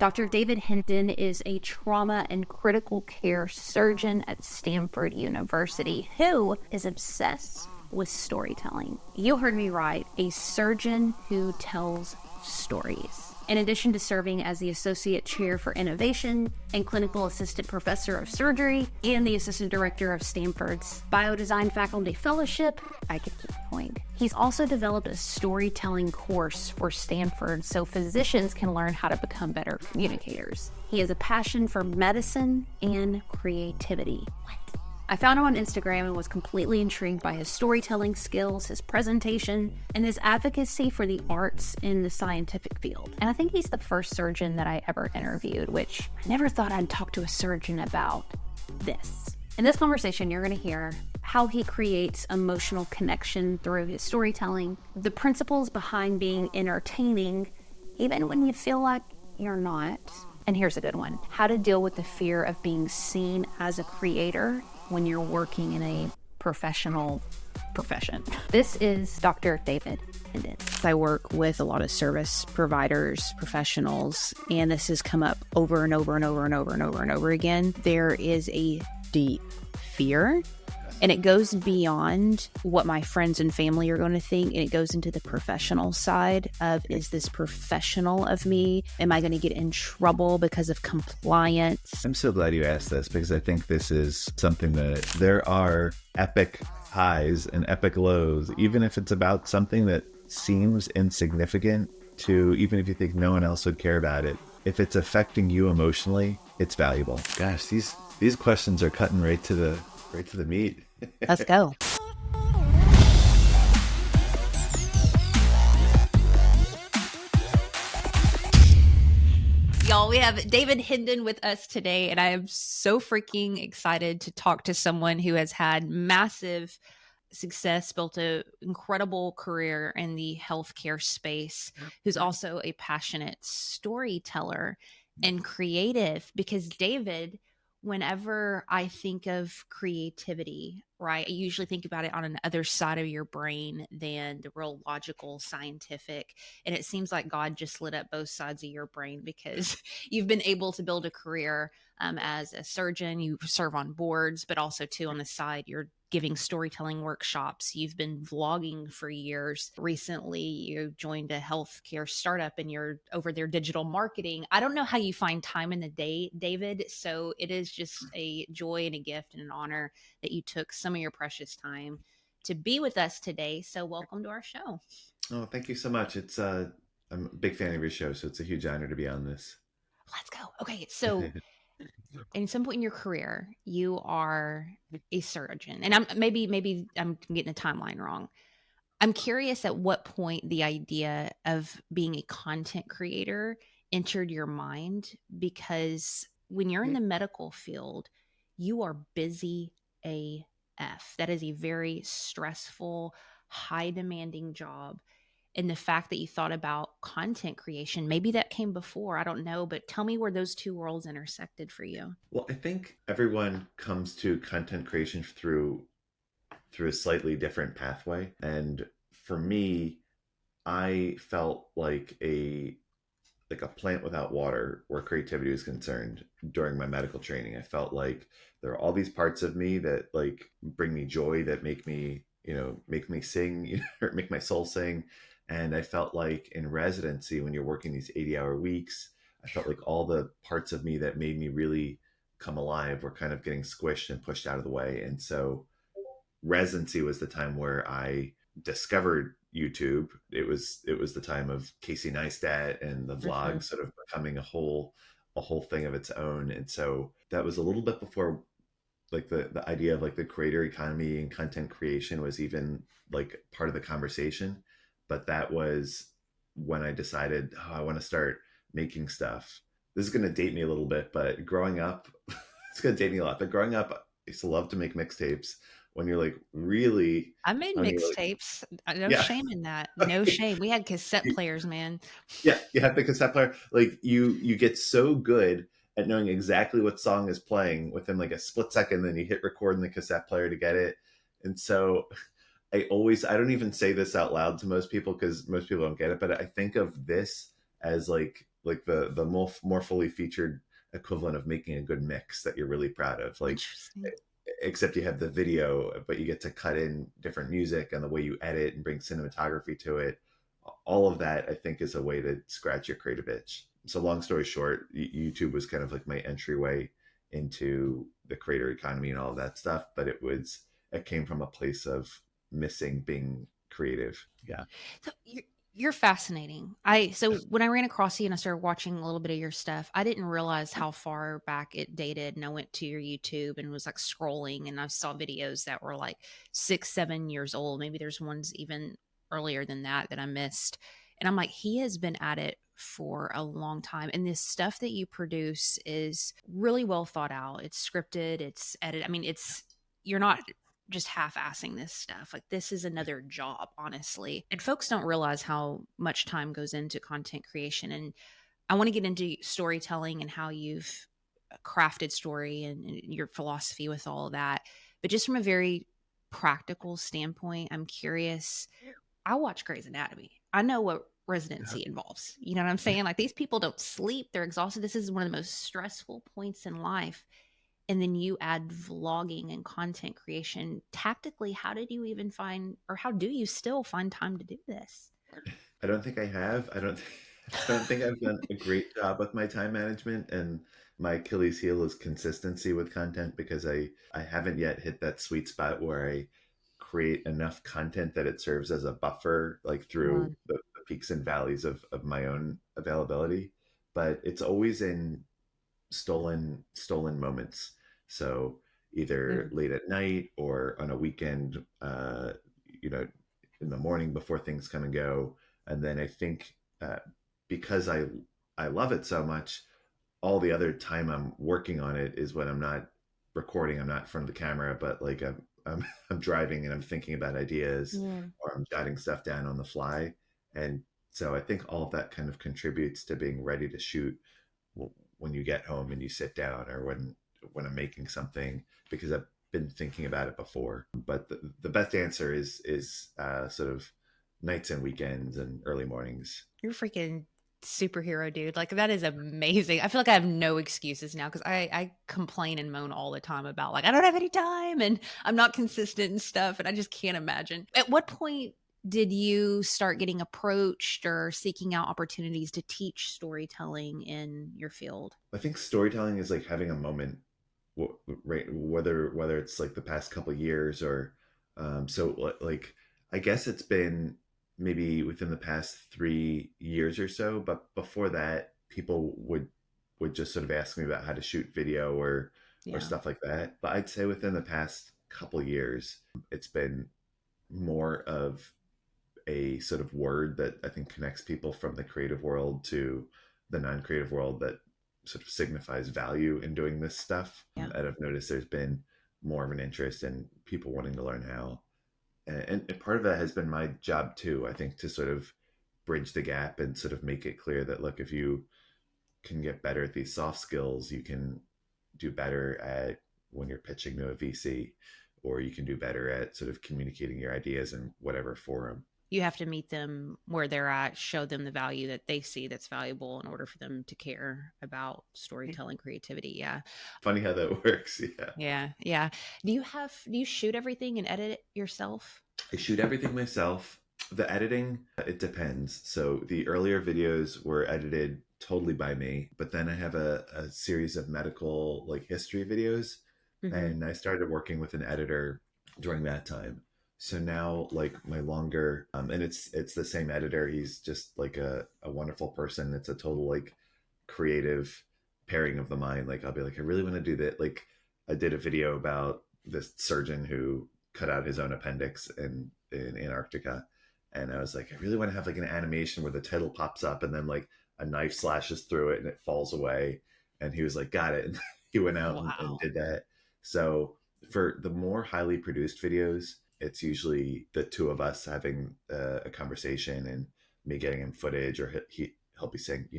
Dr. David Hindin is a trauma and critical care surgeon at Stanford University who is obsessed with storytelling. You heard me right, a surgeon who tells stories. In addition to serving as the Associate Chair for Innovation and Clinical Assistant Professor of Surgery and the Assistant Director of Stanford's Biodesign Faculty Fellowship, I could keep going. He's also developed a storytelling course for Stanford so physicians can learn how to become better communicators. He has a passion for medicine and creativity. I found him on Instagram and was completely intrigued by his storytelling skills, his presentation, and his advocacy for the arts in the scientific field. And I think he's the first surgeon that I ever interviewed, which I never thought I'd talk to a surgeon about this. In this conversation, you're going to hear how he creates emotional connection through his storytelling, the principles behind being entertaining, even when you feel like you're not. And here's a good one: how to deal with the fear of being seen as a creator when you're working in a professional profession. This is Dr. David Hindin. I work with a lot of service providers, professionals, and this has come up over and over and over and over and over and over again. There is a deep fear, and it goes beyond what my friends and family are going to think, and it goes into the professional side of, is this professional of me? Am I going to get in trouble because of compliance? I'm so glad you asked this, because I think this is something that there are epic highs and epic lows, even if it's about something that seems insignificant to, even if you think no one else would care about it. If it's affecting you emotionally, it's valuable. Gosh, these questions are cutting right to the meat. Let's go. Y'all, we have David Hindin with us today, and I am so freaking excited to talk to someone who has had massive success, built an incredible career in the healthcare space, who's also a passionate storyteller and creative. Because David, whenever I think of creativity, right, I usually think about it on another side of your brain than the real logical, scientific. And it seems like God just lit up both sides of your brain, because you've been able to build a career as a surgeon. You serve on boards, but also too on the side, you're giving storytelling workshops. You've been vlogging for years. Recently, you joined a healthcare startup and you're over their digital marketing. I don't know how you find time in the day, David. So it is just a joy and a gift and an honor that you took some of your precious time to be with us today. So welcome to our show. Oh, thank you so much. I'm a big fan of your show, so it's a huge honor to be on this. Let's go. Okay, so in some point in your career, you are a surgeon, and maybe I'm getting the timeline wrong. I'm curious at what point the idea of being a content creator entered your mind, because when you're in the medical field, you are busy AF. That is a very stressful, high demanding job. And the fact that you thought about content creation, maybe that came before, I don't know, but tell me where those two worlds intersected for you. Well, I think everyone comes to content creation through a slightly different pathway. And for me, I felt like a plant without water where creativity was concerned during my medical training. I felt like there are all these parts of me that like bring me joy, that make me sing, or make my soul sing. And I felt like in residency, when you're working these 80-hour weeks, I felt like all the parts of me that made me really come alive were kind of getting squished and pushed out of the way. And so residency was the time where I discovered YouTube. It was the time of Casey Neistat and the vlog sort of becoming a whole thing of its own. And so that was a little bit before like the idea of like the creator economy and content creation was even like part of the conversation. But that was when I decided, I want to start making stuff. This is going to date me a little bit, but growing up, it's going to date me a lot. But growing up, I used to love to make mixtapes. When you're like really, I made mixtapes. No shame in that. No shame. We had cassette players, man. Yeah, you have the cassette player. Like you get so good at knowing exactly what song is playing within like a split second, then you hit record in the cassette player to get it. And so I don't even say this out loud to most people because most people don't get it, but I think of this as like like the more fully featured equivalent of making a good mix that you're really proud of. Like, Interesting. except you have the video, but you get to cut in different music and the way you edit and bring cinematography to it. All of that, I think, is a way to scratch your creative itch. So, long story short, YouTube was kind of like my entryway into the creator economy and all of that stuff. But it came from a place of missing being creative. Yeah. So you're fascinating. So when I ran across you and I started watching a little bit of your stuff, I didn't realize how far back it dated. And I went to your YouTube and was like scrolling, and I saw videos that were like 6, 7 years old. Maybe there's ones even earlier than that I missed. And I'm like, he has been at it for a long time. And this stuff that you produce is really well thought out. It's scripted, it's edited. I mean, you're not just half-assing this stuff. Like, this is another job, honestly. And folks don't realize how much time goes into content creation. And I want to get into storytelling and how you've crafted story and your philosophy with all of that. But just from a very practical standpoint, I'm curious. I watch Grey's Anatomy. I know what residency involves. You know what I'm saying? Like, these people don't sleep. They're exhausted. This is one of the most stressful points in life. And then you add vlogging and content creation. Tactically, how did you even find, or how do you still find time to do this? I don't think I have. I don't think I've done a great job with my time management, and my Achilles heel is consistency with content because I haven't yet hit that sweet spot where I create enough content that it serves as a buffer, like through the peaks and valleys of my own availability. But it's always in stolen moments. So either late at night or on a weekend, you know, in the morning before things come and go. And then I think because I love it so much, all the other time I'm working on it is when I'm not recording. I'm not in front of the camera, but like I'm driving and I'm thinking about ideas, or I'm jotting stuff down on the fly. And so I think all of that kind of contributes to being ready to shoot when you get home and you sit down, or when I'm making something, because I've been thinking about it before. But the best answer is sort of nights and weekends and early mornings. You're freaking superhero, dude. Like, that is amazing. I feel like I have no excuses now, because I complain and moan all the time about, like, I don't have any time and I'm not consistent and stuff. And I just can't imagine. At what point did you start getting approached or seeking out opportunities to teach storytelling in your field? I think storytelling is like having a moment, right? Whether it's like the past couple of years or so like I guess it's been maybe within the past 3 years or so, but before that, people would just sort of ask me about how to shoot video or stuff like that. But I'd say within the past couple of years, it's been more of a sort of word that I think connects people from the creative world to the non-creative world, that sort of signifies value in doing this stuff. And I've noticed there's been more of an interest in people wanting to learn how. And part of that has been my job too, I think, to sort of bridge the gap and sort of make it clear that, look, if you can get better at these soft skills, you can do better at when you're pitching to a VC, or you can do better at sort of communicating your ideas in whatever forum. You have to meet them where they're at, show them the value that they see that's valuable in order for them to care about storytelling, creativity. Yeah. Funny how that works. Yeah. Do you shoot everything and edit it yourself? I shoot everything myself. The editing, it depends. So the earlier videos were edited totally by me, but then I have a series of medical, like, history videos, and I started working with an editor during that time. So now, like, my longer, and it's the same editor. He's just like a wonderful person. It's a total, like, creative pairing of the mind. Like, I'll be like, I really want to do that. Like, I did a video about this surgeon who cut out his own appendix in Antarctica, and I was like, I really want to have like an animation where the title pops up and then like a knife slashes through it and it falls away. And he was like, got it. And he went out and did that. So for the more highly produced videos, it's usually the two of us having a conversation and me getting him footage, or he'll be saying,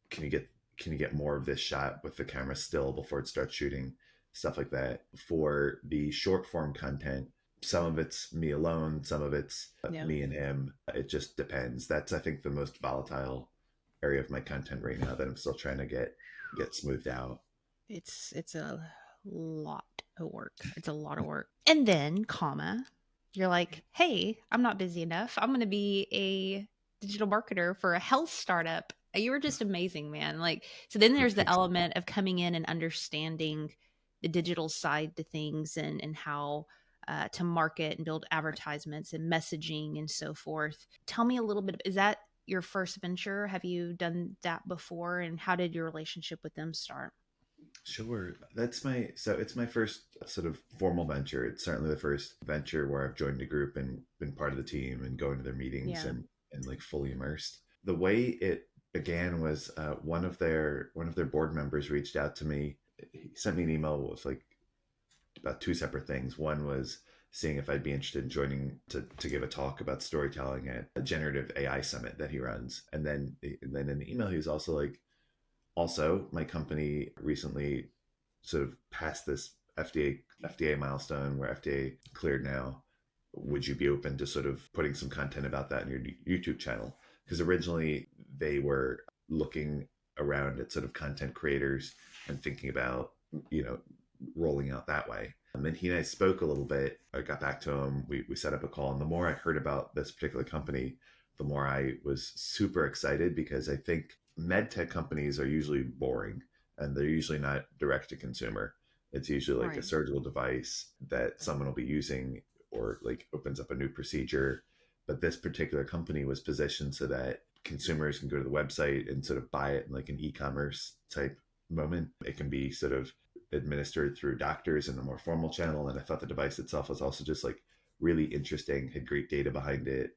can you get more of this shot with the camera still before it starts shooting, stuff like that. For the short form content, some of it's me alone, some of it's me and him. It just depends. That's, I think, the most volatile area of my content right now that I'm still trying to get smoothed out. It's a lot of work. It's a lot of work. And then, comma, you're like, hey, I'm not busy enough. I'm going to be a digital marketer for a health startup. You were just amazing, man. Like, so then there's the Thanks. element of coming in and understanding the digital side to things and how to market and build advertisements and messaging and so forth. Tell me a little bit. Is that your first venture? Have you done that before? And how did your relationship with them start? Sure. It's my first sort of formal venture. It's certainly the first venture where I've joined a group and been part of the team and going to their meetings Yeah. and like fully immersed. The way it began was one of their board members reached out to me. He sent me an email with like about two separate things. One was seeing if I'd be interested in joining to give a talk about storytelling at a generative AI summit that he runs. And then in the email he was also like, also, my company recently sort of passed this FDA milestone where FDA cleared now. Would you be open to sort of putting some content about that in your YouTube channel? Because originally they were looking around at sort of content creators and thinking about, you know, rolling out that way. And he and I spoke a little bit. I got back to him. We set up a call. And the more I heard about this particular company, the more I was super excited because I think med tech companies are usually boring and they're usually not direct to consumer. It's usually like a Right. surgical device that someone will be using or like opens up a new procedure. But this particular company was positioned so that consumers can go to the website and sort of buy it in like an e-commerce type moment. It can be sort of administered through doctors in a more formal channel. And I thought the device itself was also just like really interesting, had great data behind it,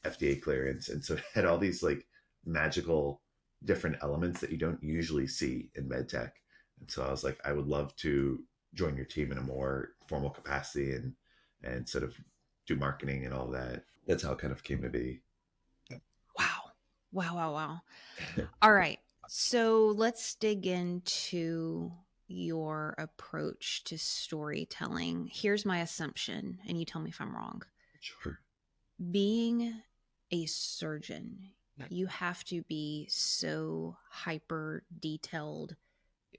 FDA clearance. And so it had all these like magical different elements that you don't usually see in medtech. And so I was like, I would love to join your team in a more formal capacity and sort of do marketing and all that. That's how it kind of came to be. Wow. Wow, wow, wow. All right. So let's dig into your approach to storytelling. Here's my assumption, and you tell me if I'm wrong. Sure. Being a surgeon, you have to be so hyper detailed,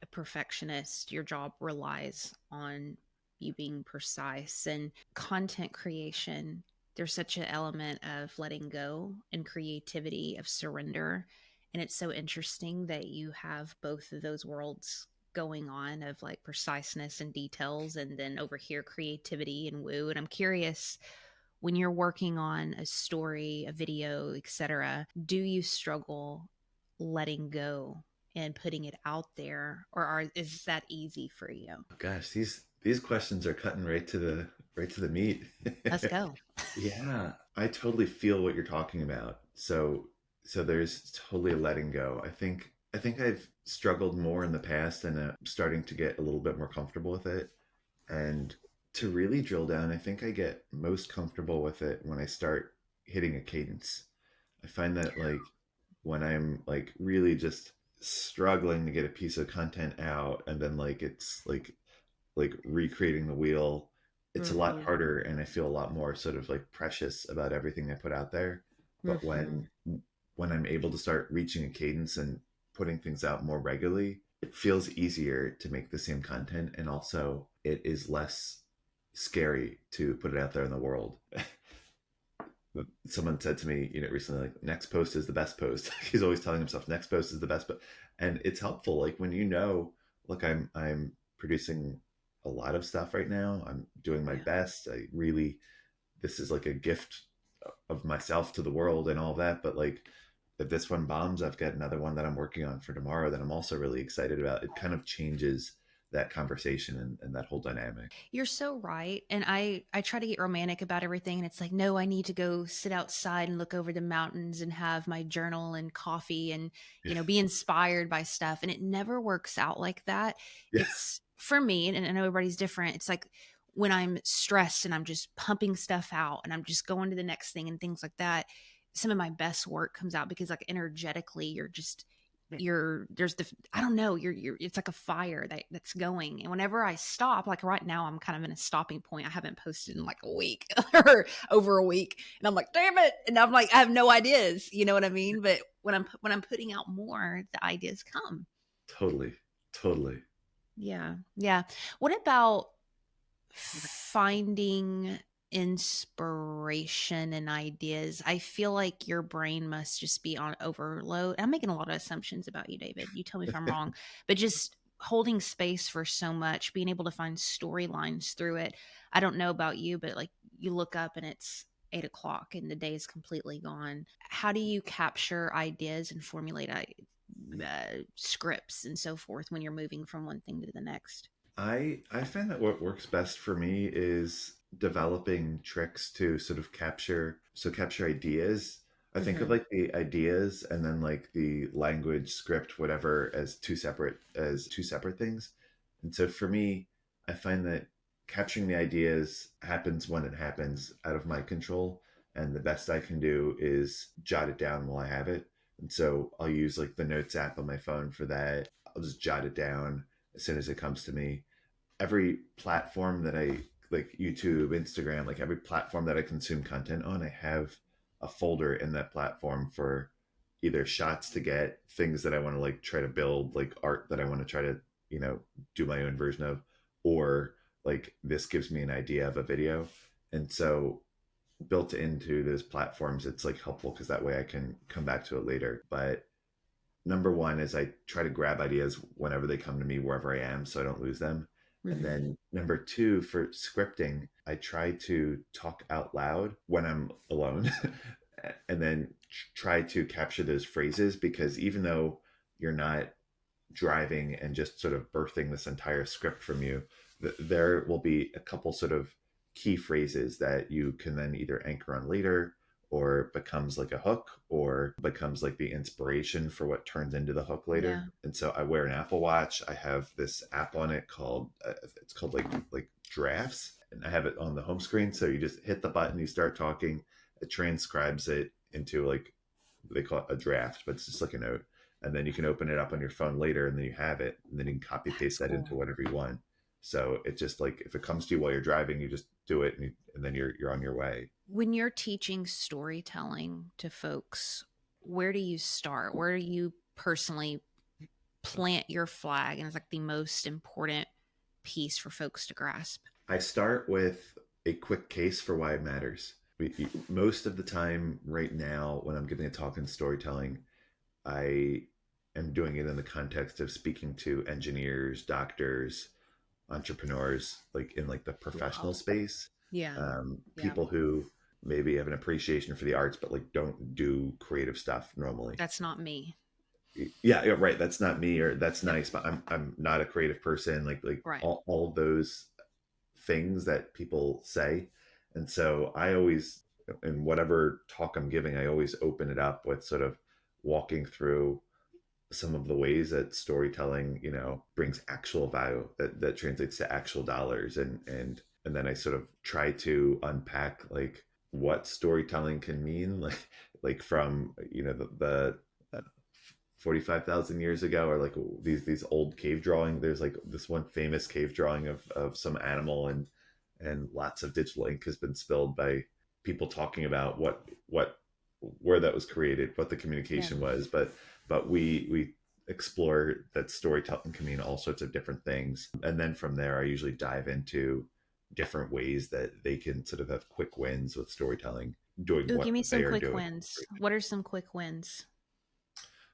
a perfectionist. Your job relies on you being precise. And content creation, there's such an element of letting go and creativity, of surrender. And it's so interesting that you have both of those worlds going on, of like preciseness and details, and then over here creativity and woo. And I'm curious, when you're working on a story, a video, etc., do you struggle letting go and putting it out there, or is that easy for you? Oh, gosh, these questions are cutting right to the meat. Let's go. Yeah, I totally feel what you're talking about. So there's totally a letting go. I think I've struggled more in the past and I'm starting to get a little bit more comfortable with it. And to really drill down, I think I get most comfortable with it when I start hitting a cadence. I find that like when I'm like really just struggling to get a piece of content out and then like it's like recreating the wheel, it's a lot Mm-hmm. harder and I feel a lot more sort of like precious about everything I put out there. But Mm-hmm. when I'm able to start reaching a cadence and putting things out more regularly, it feels easier to make the same content and also it is less scary to put it out there in the world. Someone said to me, recently, like, next post is the best post. He's always telling himself next post is the best, and it's helpful. Like when look, I'm producing a lot of stuff right now. I'm doing my Yeah. best. This is like a gift of myself to the world and all that. But like, if this one bombs, I've got another one that I'm working on for tomorrow that I'm also really excited about. It kind of changes that conversation and that whole dynamic. You're so right. And I try to get romantic about everything. And it's like, no, I need to go sit outside and look over the mountains and have my journal and coffee and, be inspired by stuff. And it never works out like that. Yeah. It's for me, and I know everybody's different. It's like when I'm stressed and I'm just pumping stuff out and I'm just going to the next thing and things like that, some of my best work comes out because like energetically, you're just there's the, I don't know, it's like a fire that's going. And whenever I stop, like right now, I'm kind of in a stopping point. I haven't posted in like a week or over a week. And I'm like, damn it. And I'm like, I have no ideas. You know what I mean? But when I'm putting out more, the ideas come. Totally. Totally. Yeah. Yeah. What about finding inspiration and ideas? I feel like your brain must just be on overload. I'm making a lot of assumptions about you, David. You tell me if I'm wrong, but just holding space for so much, being able to find storylines through it. I don't know about you, but like you look up and it's 8 o'clock and the day is completely gone. How do you capture ideas and formulate scripts and so forth when you're moving from one thing to the next? I find that what works best for me is developing tricks to sort of capture ideas. I think of Mm-hmm. like the ideas and then like the language, script, whatever as two separate things. And so for me, I find that capturing the ideas happens when it happens out of my control. And the best I can do is jot it down while I have it. And so I'll use like the notes app on my phone for that. I'll just jot it down as soon as it comes to me. Every platform that I like, YouTube, Instagram, like every platform that I consume content on, I have a folder in that platform for either shots to get, things that I want to like try to build, like art that I want to try to, do my own version of, or like this gives me an idea of a video. And so built into those platforms, it's like helpful because that way I can come back to it later. But number one is I try to grab ideas whenever they come to me, wherever I am, so I don't lose them. And Mm-hmm. then number two, for scripting, I try to talk out loud when I'm alone and then try to capture those phrases, because even though you're not driving and just sort of birthing this entire script from you, there will be a couple sort of key phrases that you can then either anchor on later, or becomes like a hook, or becomes like the inspiration for what turns into the hook Yeah. later. And so I wear an Apple Watch. I have this app on it called it's called like drafts, and I have it on the home screen. So you just hit the button, you start talking, it transcribes it into like, they call it a draft, but it's just like a note. And then you can open it up on your phone later, and then you have it, and then you can copy That's paste that into cool. whatever you want. So it's just like, if it comes to you while you're driving, you just do it, and then you're on your way. When you're teaching storytelling to folks, where do you start? Where do you personally plant your flag? And it's like the most important piece for folks to grasp. I start with a quick case for why it matters. Most of the time right now when I'm giving a talk in storytelling, I am doing it in the context of speaking to engineers, doctors, entrepreneurs, like in like the professional Wow. space, Yeah. Yeah. people who maybe have an appreciation for the arts but like don't do creative stuff normally. That's not me. Yeah, right, that's not me, or that's Yep. nice, but I'm not a creative person, like Right. all those things that people say. And so I always, in whatever talk I'm giving, I always open it up with sort of walking through some of the ways that storytelling, brings actual value, that translates to actual dollars. And then I sort of try to unpack like what storytelling can mean, like from, the 45,000 years ago, or like these old cave drawing. There's like this one famous cave drawing of some animal, and lots of digital ink has been spilled by people talking about what where that was created, what the Yeah. communication was. But we explore that storytelling can mean all sorts of different things. And then from there I usually dive into different ways that they can sort of have quick wins with storytelling, doing Ooh, give what me they some are quick doing. wins. What are some quick wins?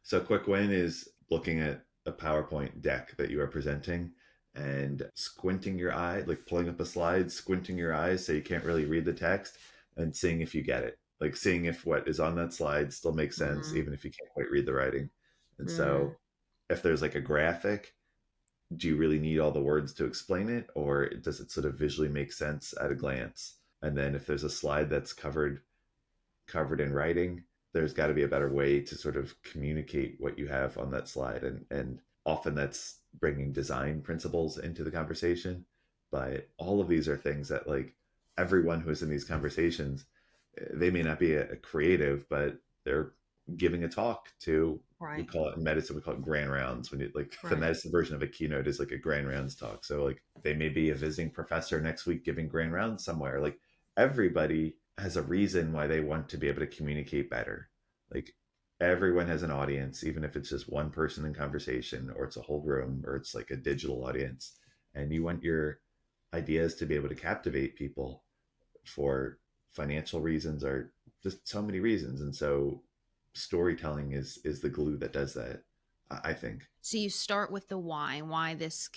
So, quick win is looking at a PowerPoint deck that you are presenting and squinting your eye, like pulling up a slide, squinting your eyes so you can't really read the text, and seeing if you get it. Like seeing if what is on that slide still makes sense, Mm, even if you can't quite read the writing. And mm, so, if there's like a graphic, do you really need all the words to explain it, or does it sort of visually make sense at a glance? And then if there's a slide that's covered in writing, there's got to be a better way to sort of communicate what you have on that slide. And often that's bringing design principles into the conversation. But all of these are things that, like, everyone who's in these conversations, they may not be a creative, but they're giving a talk to, we Right. call it in medicine, we call it grand rounds. When you like the Right. medicine version of a keynote is like a grand rounds talk. So like they may be a visiting professor next week giving grand rounds somewhere. Like everybody has a reason why they want to be able to communicate better. Like everyone has an audience, even if it's just one person in conversation, or it's a whole room, or it's like a digital audience, and you want your ideas to be able to captivate people for financial reasons or just so many reasons. And so storytelling is the glue that does that, I think. So you start with the why this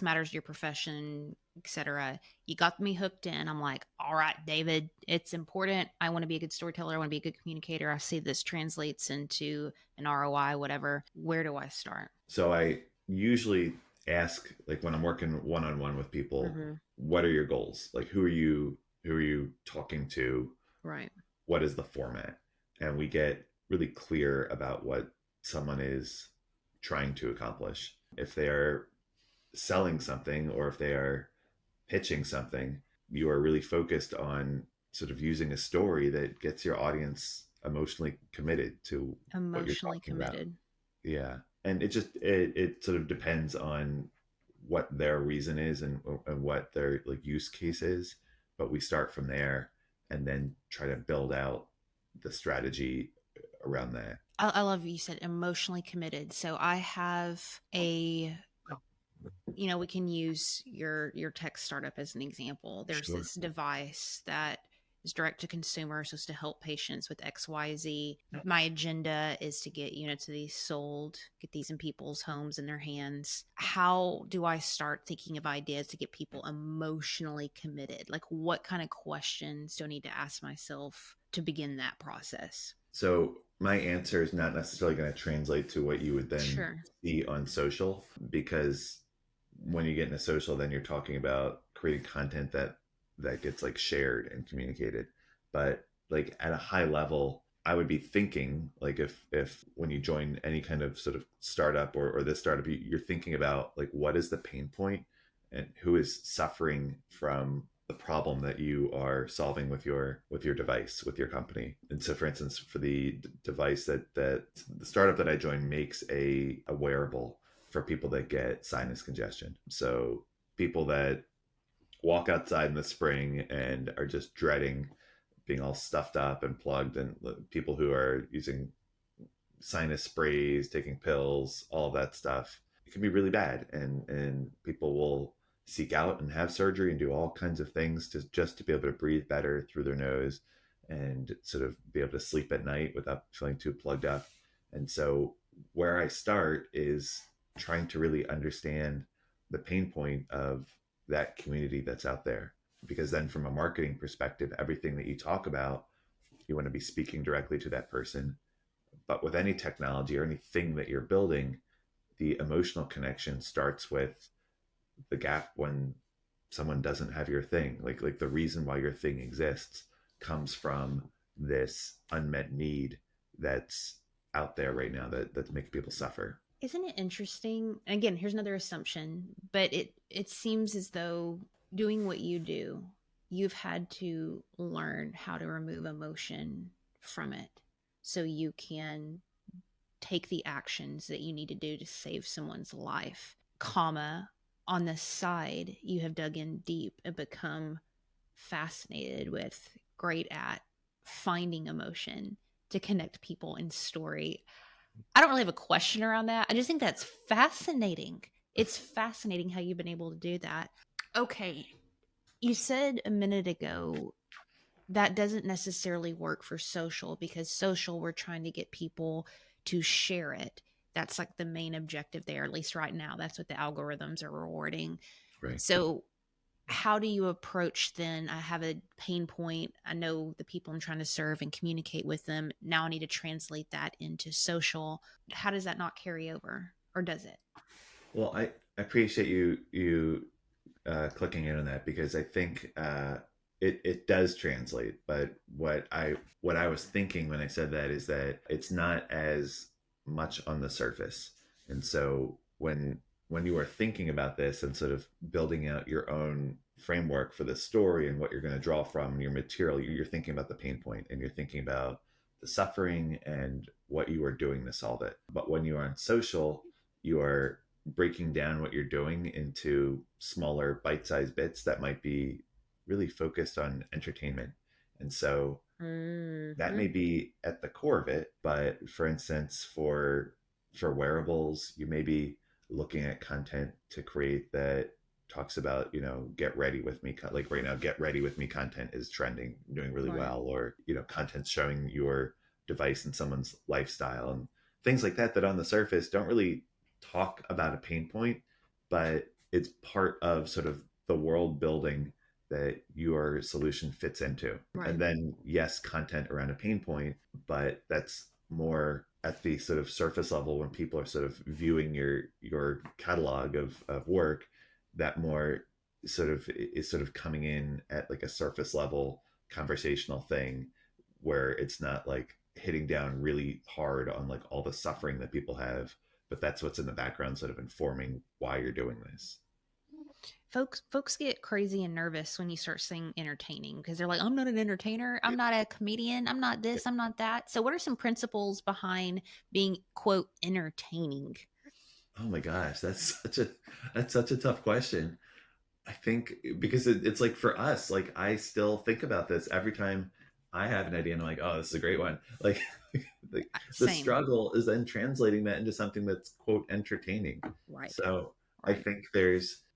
matters to your profession, etc. You got me hooked in. I'm like, all right, David, it's important. I want to be a good storyteller. I want to be a good communicator. I see this translates into an ROI, whatever. Where do I start? So I usually ask, like when I'm working one-on-one with people, Mm-hmm. what are your goals? Like who are you talking to? Right. What is the format? And we get really clear about what someone is trying to accomplish. If they are selling something or if they are pitching something, you are really focused on sort of using a story that gets your audience emotionally committed to what you're Emotionally talking about. committed. Yeah. And it sort of depends on what their reason is and what their like use case is. But we start from there and then try to build out the strategy around that. I love you said emotionally committed. So I have a we can use your tech startup as an example. There's Sure. this device that is direct to consumer, so it's to help patients with XYZ. My agenda is to get units of these sold, get these in people's homes in their hands. How do I start thinking of ideas to get people emotionally committed? Like what kind of questions do I need to ask myself to begin that process? So my answer is not necessarily going to translate to what you would then Sure. see on social, because when you get into social, then you're talking about creating content that gets like shared and communicated. But like at a high level, I would be thinking like if when you join any kind of sort of startup or this startup, you're thinking about like what is the pain point and who is suffering from the problem that you are solving with your device, with your company. And so for instance, for the device that the startup that I joined makes a wearable for people that get sinus congestion. So people that walk outside in the spring and are just dreading being all stuffed up and plugged, and people who are using sinus sprays, taking pills, all of that stuff, it can be really bad. And people will seek out and have surgery and do all kinds of things to just to be able to breathe better through their nose and sort of be able to sleep at night without feeling too plugged up. And so where I start is trying to really understand the pain point of that community that's out there. Because then from a marketing perspective, everything that you talk about, you want to be speaking directly to that person. But with any technology or anything that you're building, the emotional connection starts with the gap when someone doesn't have your thing. Like the reason why your thing exists comes from this unmet need that's out there right now that's making people suffer. Isn't it interesting? And again, here's another assumption, but it seems as though doing what you do, you've had to learn how to remove emotion from it so you can take the actions that you need to do to save someone's life. Comma, on the side, you have dug in deep and become fascinated with, great at finding emotion to connect people in story. I don't really have a question around that. I just think that's fascinating. It's fascinating how you've been able to do that. Okay. You said a minute ago that doesn't necessarily work for social because social, we're trying to get people to share it. That's like the main objective there, at least right now. That's what the algorithms are rewarding. Right. So, how do you approach then? I have a pain point. I know the people I'm trying to serve and communicate with them. Now I need to translate that into social. How does that not carry over? Or does it? Well, I appreciate you clicking in on that, because I think it does translate. But what I was thinking when I said that is that it's not as much on the surface. And so when you are thinking about this and sort of building out your own framework for the story and what you're going to draw from your material, you're thinking about the pain point and you're thinking about the suffering and what you are doing to solve it. But when you are on social, you are breaking down what you're doing into smaller bite-sized bits that might be really focused on entertainment. And so that Mm-hmm. may be at the core of it, but for instance, for wearables, you may be looking at content to create that talks about, get ready with me. Like right now, get ready with me content is trending, doing really Right. well, or content showing your device and someone's lifestyle and things like that on the surface don't really talk about a pain point, but it's part of sort of the world building that your solution fits into. Right. And then, yes, content around a pain point, but that's more at the sort of surface level when people are sort of viewing your catalog of work. That more sort of is sort of coming in at like a surface level conversational thing, where it's not like hitting down really hard on like all the suffering that people have, but that's what's in the background sort of informing why you're doing this. Folks get crazy and nervous when you start saying entertaining because they're like, I'm not an entertainer, I'm not a comedian, I'm not this, I'm not that. So what are some principles behind being quote entertaining? Oh my gosh, that's such a tough question. I think because it's like for us, like I still think about this every time I have an idea and I'm like, oh, this is a great one. Like, like the Same. struggle is then translating that into something that's quote entertaining. Right. So Right.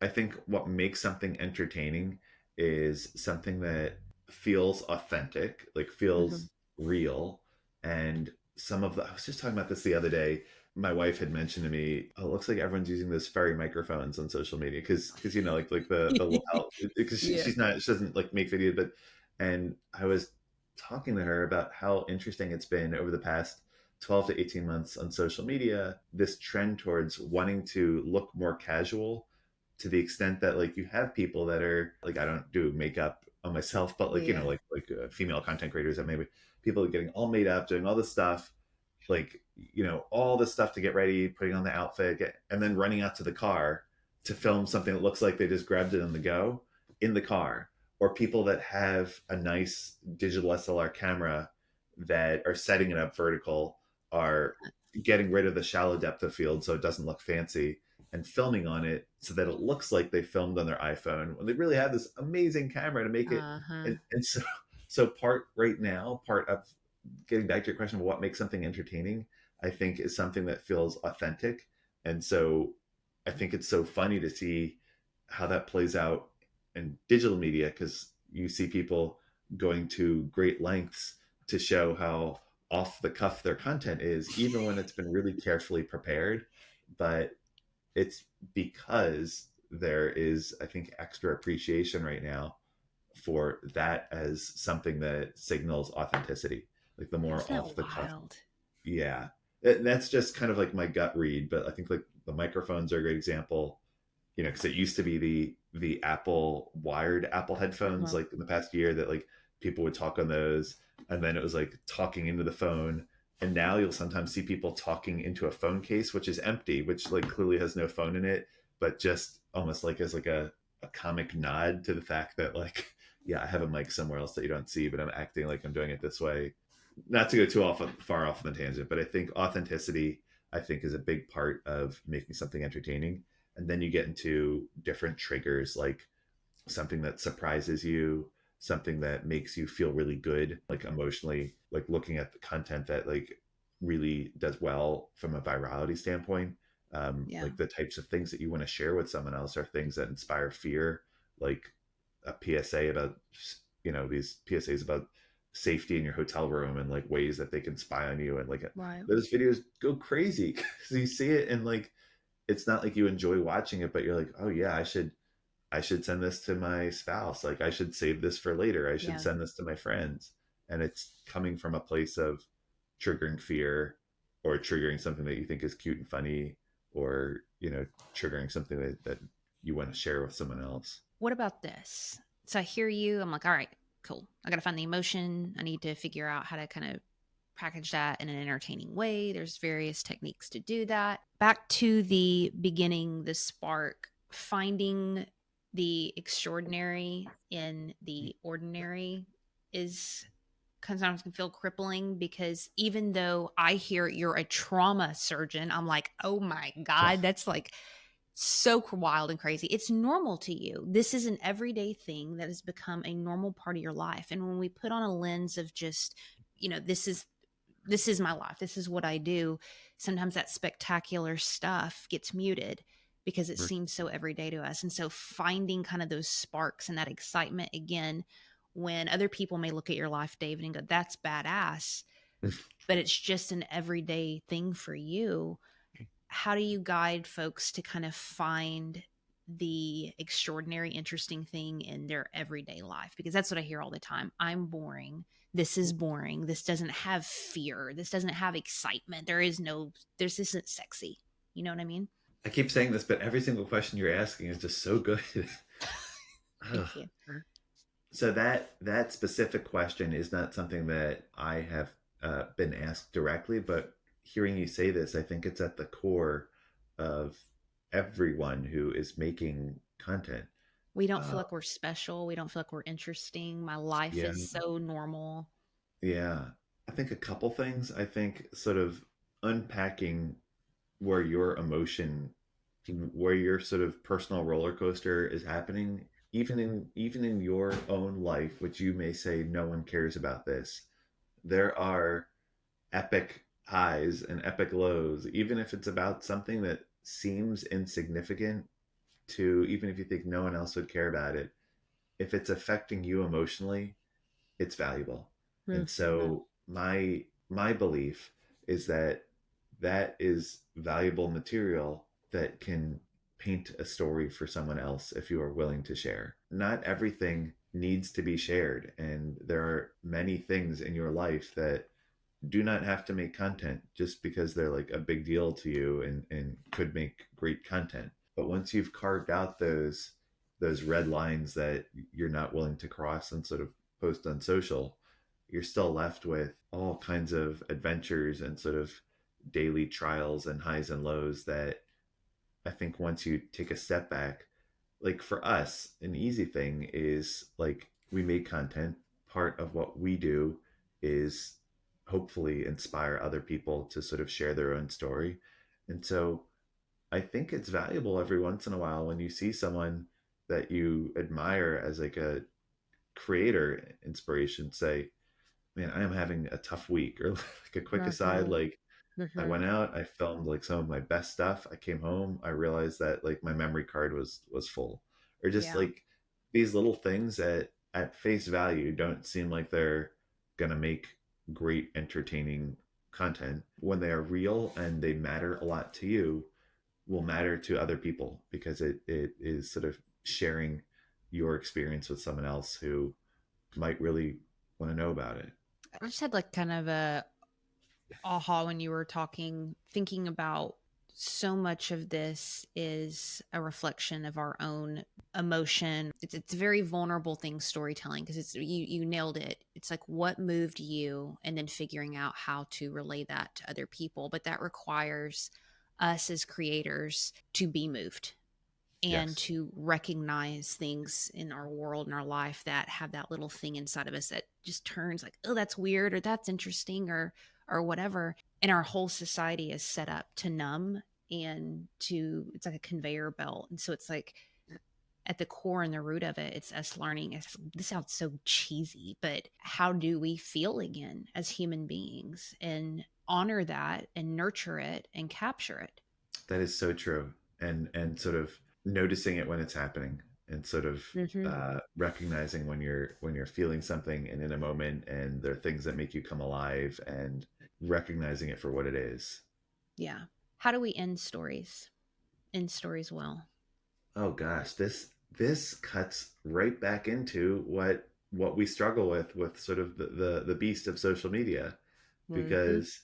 I think what makes something entertaining is something that feels authentic, like Mm-hmm. feels real. And I was just talking about this the other day. My wife had mentioned to me, "Oh, it looks like everyone's using those furry microphones on social media because like the little help because Yeah. she doesn't like make videos, but." And I was talking to her about how interesting it's been over the past 12 to 18 months on social media, this trend towards wanting to look more casual, to the extent that like you have people that are like, I don't do makeup on myself, but like Yeah. female content creators that maybe people are getting all made up, doing all this stuff, like all this stuff to get ready, putting on the outfit, and then running out to the car to film something that looks like they just grabbed it on the go in the car. Or people that have a nice digital SLR camera that are setting it up vertical, are getting rid of the shallow depth of field so it doesn't look fancy, and filming on it so that it looks like they filmed on their iPhone when they really have this amazing camera to make it. Uh-huh. And so part right now, part of getting back to your question of what makes something entertaining, I think is something that feels authentic. And so I think it's so funny to see how that plays out in digital media, because you see people going to great lengths to show how off the cuff their content is, even when it's been really carefully prepared. But it's because there is, I think, extra appreciation right now for that as something that signals authenticity. Like the more Isn't off that the cuff, wild? yeah. That's just kind of like my gut read, but I think like the microphones are a great example. Because it used to be the Apple wired Apple headphones, Uh-huh. like in the past year, that like people would talk on those, and then it was like talking into the phone. And now you'll sometimes see people talking into a phone case, which is empty, which like clearly has no phone in it, but just almost like as like a comic nod to the fact that like, yeah, I have a mic somewhere else that you don't see, but I'm acting like I'm doing it this way. Not to go far off on the tangent, but I think authenticity, I think, is a big part of making something entertaining. And then you get into different triggers, like something that surprises you, something that makes you feel really good, like emotionally, like looking at the content that like really does well from a virality standpoint. Yeah. Like the types of things that you want to share with someone else are things that inspire fear, like a PSA about, these PSAs about safety in your hotel room and like ways that they can spy on you. And like Right. those videos go crazy because you see it and like, it's not like you enjoy watching it, but you're like, oh yeah, I should send this to my spouse. Like I should save this for later. I should Yeah. send this to my friends. And it's coming from a place of triggering fear, or triggering something that you think is cute and funny, or, triggering something that you want to share with someone else. What about this? So I hear you. I'm like, all right, cool. I got to find the emotion. I need to figure out how to kind of package that in an entertaining way. There's various techniques to do that. Back to the beginning, the spark, finding the extraordinary in the ordinary is sometimes can feel crippling, because even though I hear you're a trauma surgeon, I'm like, oh my God, that's like so wild and crazy. It's normal to you. This is an everyday thing that has become a normal part of your life. And when we put on a lens of just, this is my life, this is what I do, sometimes that spectacular stuff gets muted because it seems so everyday to us. And so finding kind of those sparks and that excitement again, when other people may look at your life, David, and go, that's badass, but it's just an everyday thing for you. How do you guide folks to kind of find the extraordinary, interesting thing in their everyday life? Because that's what I hear all the time. I'm boring. This is boring. This doesn't have fear. This doesn't have excitement. This isn't sexy. You know what I mean? I keep saying this, but every single question you're asking is just so good. Ugh. Thank you. So that specific question is not something that I have been asked directly, but hearing you say this, I think it's at the core of everyone who is making content. We don't feel Uh, like we're special. We don't feel like we're interesting. My life yeah, is so normal. yeah. I think a couple things. I think sort of unpacking where your emotion, where your sort of personal roller coaster is happening, even in your own life, which you may say no one cares about this. There are epic highs and epic lows, even if it's about something that seems insignificant to, even if you think no one else would care about it. If it's affecting you emotionally, it's valuable. And Mhm. so my belief is that that is valuable material that can paint a story for someone else if you are willing to share. Not everything needs to be shared, and there are many things in your life that do not have to make content just because they're like a big deal to you and could make great content. But once you've carved out those red lines that you're not willing to cross and sort of post on social, you're still left with all kinds of adventures and sort of daily trials and highs and lows that I think once you take a step back, like for us, an easy thing is like we make content. Part of what we do is hopefully inspire other people to sort of share their own story. And so I think it's valuable every once in a while when you see someone that you admire as like a creator inspiration say, man, I am having a tough week. Or like a quick aside, Mhm. like I Mhm. went out, I filmed like some of my best stuff. I came home, I realized that like my memory card was full. Or just Yeah. like these little things that at face value don't seem like they're gonna make great entertaining content. When they are real and they matter a lot to you, will matter to other people because it is sort of sharing your experience with someone else who might really want to know about it. I just had like kind of a aha when you were talking, thinking about so much of this is a reflection of our own emotion. It's a very vulnerable thing, storytelling, because you nailed it. It's like what moved you, and then figuring out how to relay that to other people. But that requires us as creators to be moved and Yes. to recognize things in our world and our life that have that little thing inside of us that just turns like, oh, that's weird, or that's interesting, or whatever. And our whole society is set up to numb and to, it's like a conveyor belt. And so it's like at the core and the root of it, it's us learning. This sounds so cheesy, but how do we feel again as human beings, and honor that and nurture it and capture it? That is so true. And sort of noticing it when it's happening and sort of Mm-hmm. recognizing when you're feeling something and in a moment and there are things that make you come alive and recognizing it for what it is. Yeah. How do we end stories? End stories well. Oh gosh, this cuts right back into what we struggle with sort of the beast of social media, Mm-hmm. because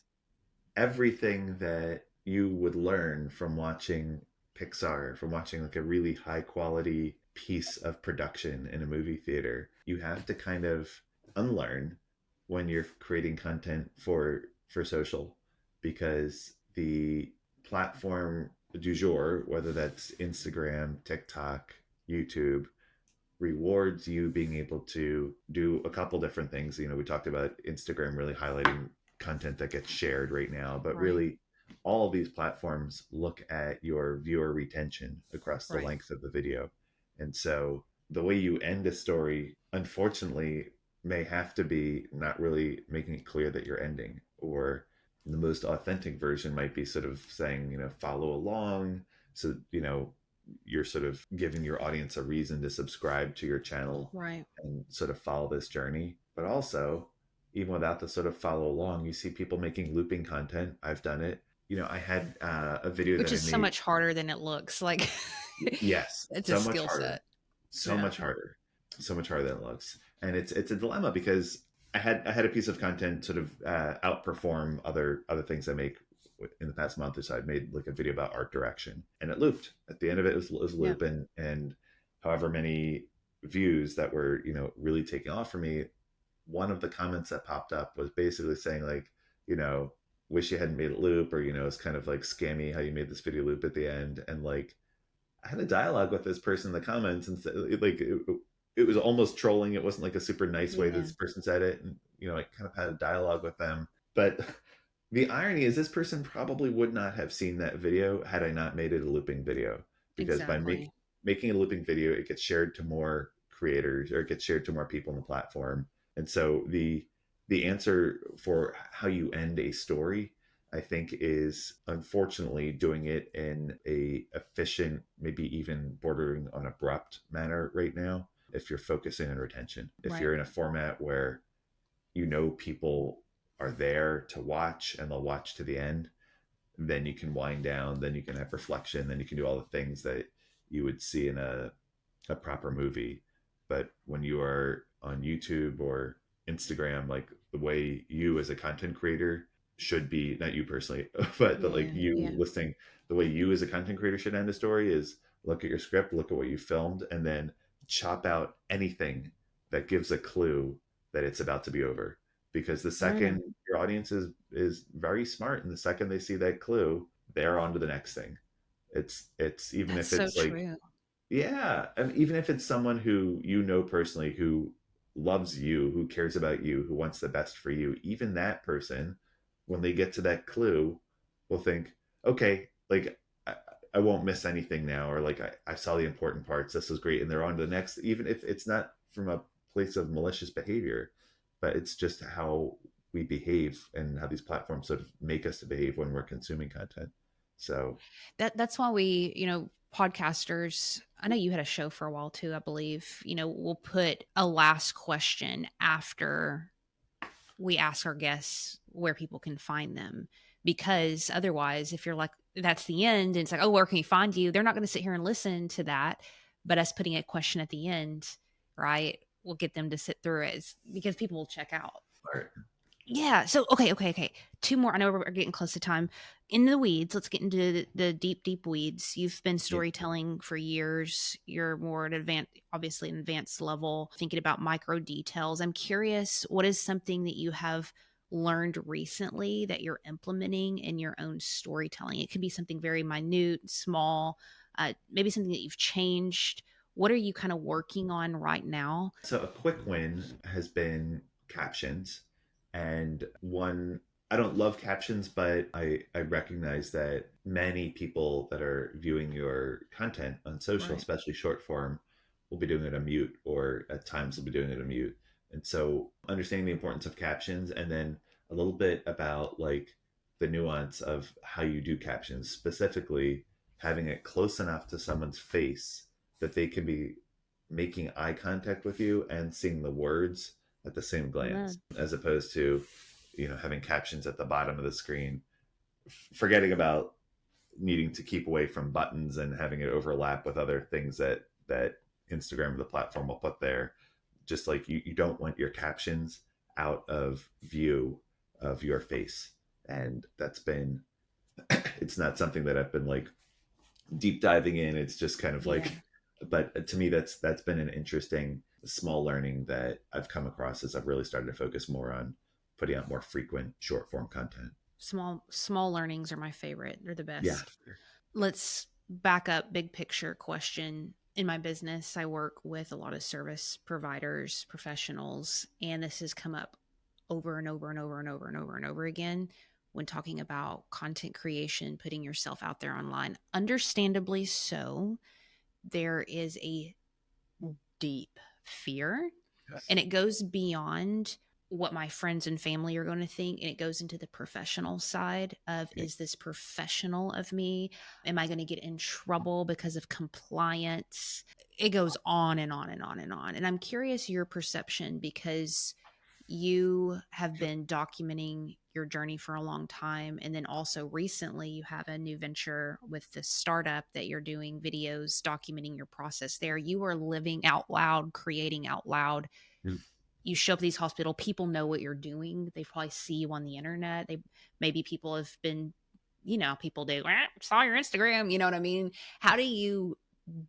everything that you would learn from watching Pixar, from watching like a really high quality piece of production in a movie theater, you have to kind of unlearn when you're creating content for social, because the platform du jour, whether that's Instagram, TikTok, YouTube, rewards you being able to do a couple different things. We talked about Instagram really highlighting content that gets shared right now, but Right. really all of these platforms look at your viewer retention across the Right. length of the video. And so the way you end a story, unfortunately, may have to be not really making it clear that you're ending, or the most authentic version might be sort of saying, follow along. So, you're sort of giving your audience a reason to subscribe to your channel Right. and sort of follow this journey. But also, even without the sort of follow along, you see people making looping content. I've done it. I had a video Which that I is so made. much harder than it looks. Like Yes, it's a so much skill harder, set. so Yeah. much harder, so much harder than it looks. And it's a dilemma because I had a piece of content sort of outperform other things I make in the past month or so. I made like a video about art direction, and it looped. At the end of it, it was Yeah. loop, and however many views that were really taking off for me. One of the comments that popped up was basically saying like, you know, wish you hadn't made it loop, or it's kind of like scammy how you made this video loop at the end. And like, I had a dialogue with this person in the comments, and said, like, it was almost trolling. It wasn't like a super nice way that Yeah. this person said it, and I kind of had a dialogue with them. But the irony is, this person probably would not have seen that video had I not made it a looping video, because by Exactly. making a looping video, it gets shared to more creators, or it gets shared to more people on the platform. And so the answer for how you end a story, I think, is unfortunately doing it in a efficient, maybe even bordering on abrupt manner right now. If you're focusing on retention, if Right. you're in a format where people are there to watch and they'll watch to the end, then you can wind down, then you can have reflection, then you can do all the things that you would see in a proper movie. But when you are on YouTube or Instagram, like the way you as a content creator should be, not you personally, but like Yeah. you Yeah. listening, the way you as a content creator should end a story is look at your script, look at what you filmed, and then chop out anything that gives a clue that it's about to be over. Because the Mm, second your audience is very smart, and the second they see that clue, they're on to the next thing. It's even that's if so it's like, true. yeah, I mean, even if it's someone who personally, who loves you, who cares about you, who wants the best for you, even that person, when they get to that clue, will think, okay, like I won't miss anything now, or like I saw the important parts. This was great, and they're on to the next. Even if it's not from a place of malicious behavior, but it's just how we behave and how these platforms sort of make us to behave when we're consuming content. So That's why we, podcasters, I know you had a show for a while too, I believe, we'll put a last question after we ask our guests where people can find them. Because otherwise, if you're like, that's the end, and it's like, oh, where can you find you? They're not going to sit here and listen to that. But us putting a question at the end, right, will get them to sit through it, because people will check out. right. Yeah. So, okay. Two more. I know we're getting close to time. In the weeds, let's get into the deep, deep weeds. You've been Yeah. storytelling for years. You're more at obviously an advanced level, thinking about micro details. I'm curious, what is something that you have learned recently that you're implementing in your own storytelling? It could be something very minute, small, maybe something that you've changed. What are you kind of working on right now? So a quick win has been captions. And one, I don't love captions, but I recognize that many people that are viewing your content on social, Right. especially short form, will be doing it on mute, or at times will be doing it on mute. And so understanding the importance of captions, and then a little bit about like the nuance of how you do captions, specifically having it close enough to someone's face that they can be making eye contact with you and seeing the words at the same glance, Amen. as opposed to having captions at the bottom of the screen, forgetting about needing to keep away from buttons and having it overlap with other things that Instagram or the platform will put there. Just like you don't want your captions out of view of your face. And that's been it's not something that I've been like deep diving in. It's just kind of Yeah. like, but to me, that's been an interesting small learning that I've come across as I've really started to focus more on putting out more frequent short form content. Small learnings are my favorite. They're the Yeah. best. Let's back up, big picture question. in my business, I work with a lot of service providers, professionals, and this has come up over and over and over and over and over and over again when talking about content creation, putting yourself out there online. Understandably so, there is a deep fear, Yes. and it goes beyond what my friends and family are going to think, and it goes into the professional side of, is this professional of me? Am I going to get in trouble because of compliance? It goes on and on and on and on. And I'm curious your perception, because you have been documenting your journey for a long time. And then also recently you have a new venture with the startup that you're doing videos documenting your process there. You are living out loud, creating out loud. You show up at these hospital, people know what you're doing. They probably see you on the internet. Maybe people have been, people do, saw your Instagram, you know what I mean? How do you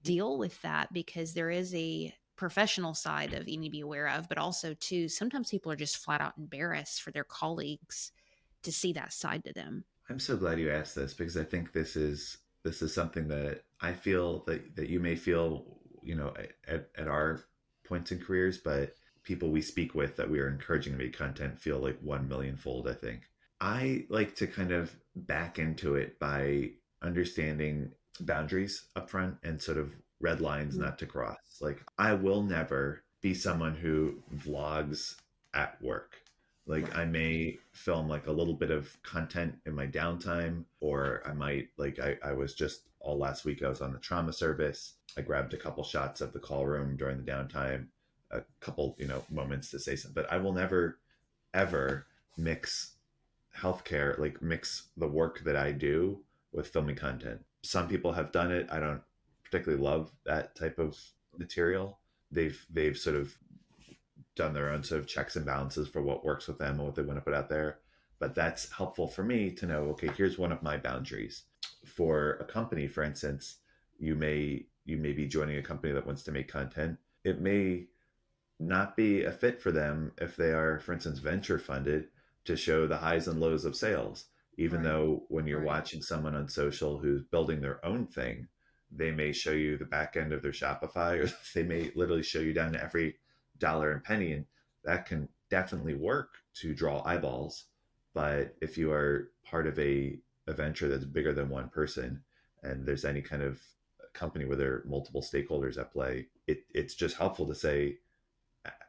deal with that? Because there is a professional side of you need to be aware of, but also too, sometimes people are just flat out embarrassed for their colleagues to see that side to them. I'm so glad you asked this, because I think this is something that I feel that you may feel, at our points in careers, but people we speak with that we are encouraging to make content feel like 1 million fold. I think I like to kind of back into it by understanding boundaries up front and sort of red lines not to cross. Like, I will never be someone who vlogs at work. Like, I may film like a little bit of content in my downtime, or I might, like, I was just all last week, I was on the trauma service. I grabbed a couple shots of the call room during the downtime, a couple, moments to say something. But I will never, ever mix healthcare, like mix the work that I do with filming content. Some people have done it. I don't particularly love that type of material. They've sort of done their own sort of checks and balances for what works with them and what they want to put out there. But that's helpful for me to know, okay, here's one of my boundaries. For a company, for instance, you may be joining a company that wants to make content. It may not be a fit for them if they are, for instance, venture funded, to show the highs and lows of sales. Even though when you're watching someone on social who's building their own thing, they may show you the back end of their Shopify, or they may literally show you down to every dollar and penny. And that can definitely work to draw eyeballs. But if you are part of a venture that's bigger than one person, and there's any kind of company where there are multiple stakeholders at play, it's just helpful to say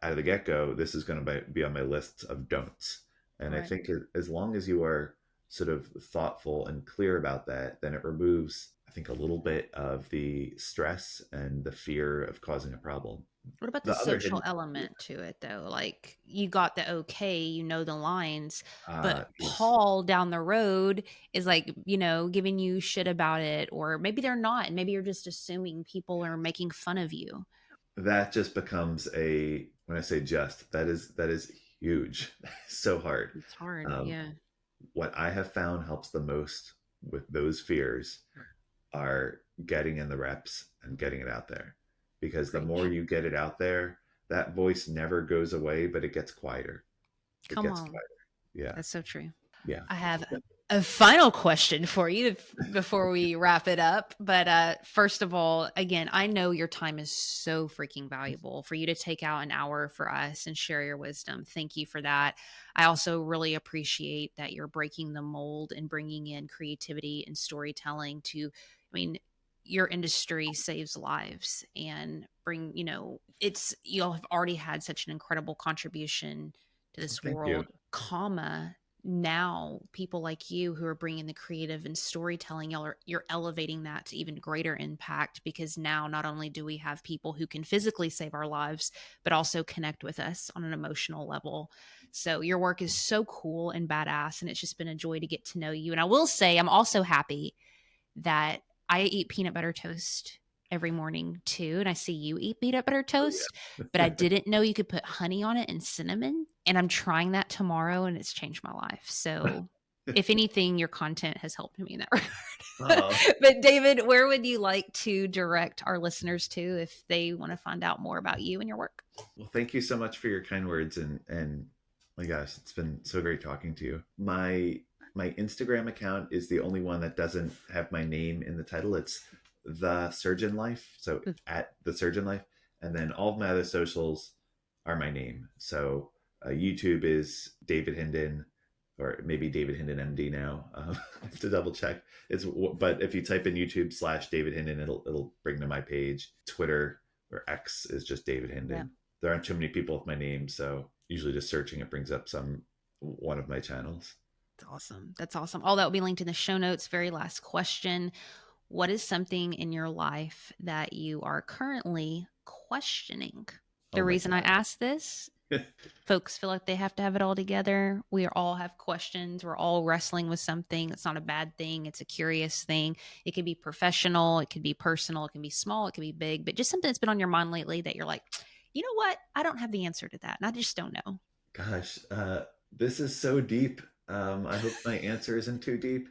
out of the get-go, this is going to be on my list of don'ts. And I think as long as you are sort of thoughtful and clear about that, then it removes, I think, a little bit of the stress and the fear of causing a problem. What about the social element to it, though? Like, you got the okay, the lines, but Yes. Paul down the road is like, giving you shit about it, or maybe they're not, and maybe you're just assuming people are making fun of you. That just becomes when I say just, that is huge. So hard. It's hard, yeah. What I have found helps the most with those fears are getting in the reps and getting it out there. Because the more you get it out there, that voice never goes away, but it gets quieter. Come on. Yeah. That's so true. Yeah. I have a final question for you before we wrap it up. But first of all, again, I know your time is so freaking valuable. For you to take out an hour for us and share your wisdom, thank you for that. I also really appreciate that you're breaking the mold and bringing in creativity and storytelling to, your industry saves lives, and you'll have already had such an incredible contribution to this world, now people like you who are bringing the creative and storytelling, you're elevating that to even greater impact, because now not only do we have people who can physically save our lives, but also connect with us on an emotional level. So your work is so cool and badass, and it's just been a joy to get to know you. And I will say, I'm also happy that I eat peanut butter toast every morning too. And I see you eat peanut butter toast, but I didn't know you could put honey on it and cinnamon. And I'm trying that tomorrow, and it's changed my life. So if anything, your content has helped me in that regard. But David, where would you like to direct our listeners to if they want to find out more about you and your work? Well, thank you so much for your kind words. And my gosh, it's been so great talking to you. My Instagram account is the only one that doesn't have my name in the title. It's The Surgeon Life. So at The Surgeon Life. And then all of my other socials are my name. So YouTube is David Hindin, or maybe David Hindin MD now. I have to double check. But if you type in YouTube / David Hindin, it'll bring to my page. Twitter or X is just David Hindin. Yeah. There aren't too many people with my name, so usually just searching it brings up one of my channels. That's awesome. That's awesome. All that will be linked in the show notes. Very last question. What is something in your life that you are currently questioning? The reason I ask this, folks feel like they have to have it all together. We all have questions. We're all wrestling with something. It's not a bad thing. It's a curious thing. It could be professional. It could be personal. It can be small. It can be big. But just something that's been on your mind lately that you're like, you know what? I don't have the answer to that. And I just don't know. Gosh, this is so deep. I hope my answer isn't too deep.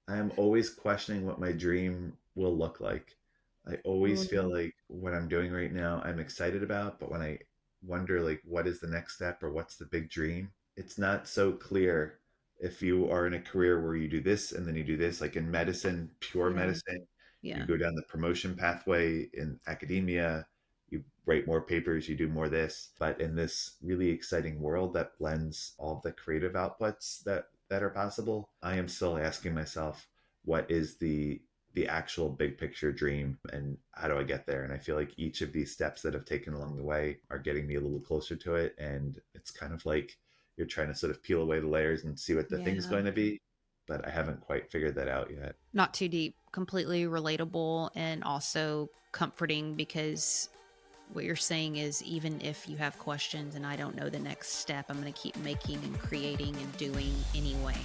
I am always questioning what my dream will look like. I always feel like what I'm doing right now, I'm excited about, but when I wonder like what is the next step or what's the big dream, it's not so clear. If you are in a career where you do this and then you do this, like in medicine, pure medicine, you go down the promotion pathway. In academia, you write more papers, you do more this. But in this really exciting world that blends all the creative outputs that are possible, I am still asking myself, what is the actual big picture dream and how do I get there? And I feel like each of these steps that I've taken along the way are getting me a little closer to it. And it's kind of like you're trying to sort of peel away the layers and see what the thing's going to be. But I haven't quite figured that out yet. Not too deep, completely relatable and also comforting, because what you're saying is even if you have questions and I don't know the next step, I'm going to keep making and creating and doing anyway.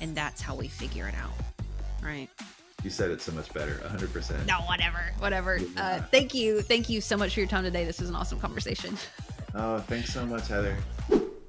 And that's how we figure it out. Right. You said it so much better. 100%. No, whatever. Yeah. Thank you so much for your time today. This was an awesome conversation. Oh, thanks so much, Heather.